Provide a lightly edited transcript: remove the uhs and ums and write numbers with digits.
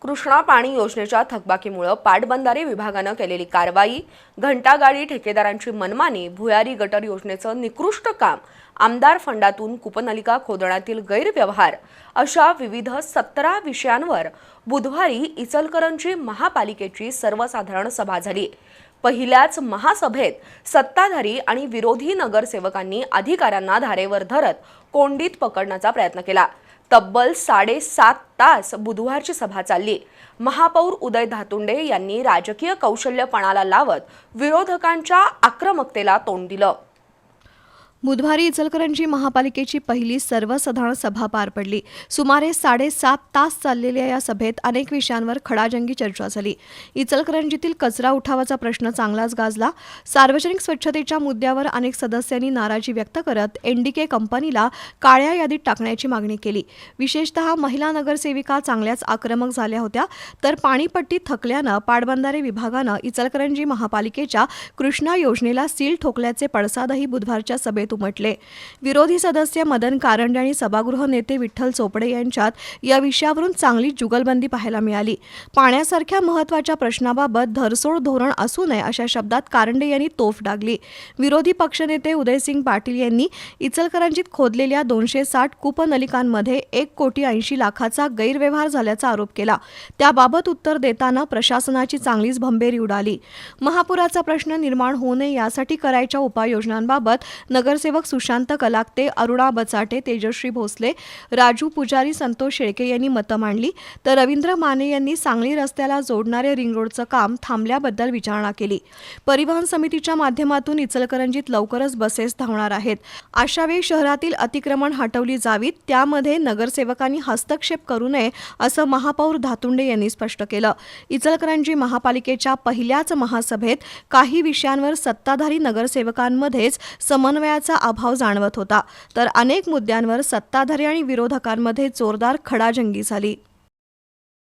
कृष्णा पाणी योजनेच्या थकबाकीमुळे पाटबंधारे विभागानं केलेली कारवाई, घंटागाडी ठेकेदारांची मनमानी, भुयारी गटर योजनेचं निकृष्ट काम, आमदार फंडातून कूपनलिका खोदण्यातील गैरव्यवहार अशा विविध 17 विषयांवर बुधवारी इचलकरंजी महापालिकेची सर्वसाधारण सभा झाली। पहिल्याच महासभेत सत्ताधारी आणि विरोधी नगरसेवकांनी अधिकाऱ्यांना धारेवर धरत कोंडीत पकडण्याचा प्रयत्न केला। तब्बल 7.5 तास बुधवारची सभा चालली। महापौर उदय धातुंडे यांनी राजकीय कौशल्यपणाला लावत विरोधकांच्या आक्रमकतेला तोंड दिलं। बुधवारी इचलकरंजी महापालिकेची पहिली सर्वसाधारण सभा पार पडली। सुमारे 7.5 तास चाललेल्या या सभेत अनेक विषयांवर खडाजंगी चर्चा झाली। इचलकरंजीतील कचरा उठावाचा प्रश्न चांगलाच गाजला। सार्वजनिक स्वच्छतेच्या मुद्द्यावर अनेक सदस्यांनी नाराजी व्यक्त करत एनडीके कंपनीला काळ्या यादीत टाकण्याची मागणी केली। विशेषतः महिला नगरसेविका चांगल्याच आक्रमक झाल्या होत्या, तर पाणीपट्टी थकल्यानं पाटबंधारे विभागानं इचलकरंजी महापालिकेच्या कृष्णा योजनेला सील ठोकल्याचे पडसादही बुधवारच्या सभेत उमटले। विरोधी सदस्य मदन कारंडे आणि सभागृह नेते विठ्ठल चोपडे यांच्यात या विषयावरून चांगली जुगलबंदी पाहायला मिळाली। पाण्यासारख्या महत्त्वाच्या प्रश्नाबाबत धरसोड धोरण असू नये अशा शब्दात कारंडे यांनी तोफ डागली। विरोधी पक्षनेते उदयसिंग पाटील यांनी इचलकरंजीत खोदलेल्या 260 कूपनलिकांमध्ये 1,80,00,000चा गैरव्यवहार झाल्याचा आरोप केला। त्याबाबत उत्तर देताना प्रशासनाची चांगलीच भंबेरी उडाली। महापुराचा प्रश्न निर्माण होऊ नये यासाठी करायच्या उपाययोजनांबाबत नगरसेवक सुशांत कलाक्ते, अरुणा बचाटे, तेजश्री भोसले, राजू पुजारी, संतोष शेळके यांनी मतं मांडली, तर रवींद्र माने यांनी सांगली रस्त्याला जोडणारे रिंग रोडचं काम थांबल्याबद्दल विचारणा केली। परिवहन समितीच्या माध्यमातून इचलकरंजीत लवकरच बसेस धावणार आहेत। अशावेळी शहरातील अतिक्रमण हटवली जावीत, त्यामध्ये नगरसेवकांनी हस्तक्षेप करू नये असं महापौर धातुंडे यांनी स्पष्ट केलं। इचलकरंजी महापालिकेच्या पहिल्याच महासभेत काही विषयांवर सत्ताधारी नगरसेवकांमध्येच समन्वयाचा अभाव जाणवत होता, तर अनेक मुद्द्यांवर सत्ताधारी आणि विरोधकांमध्ये जोरदार खडाजंगी झाली।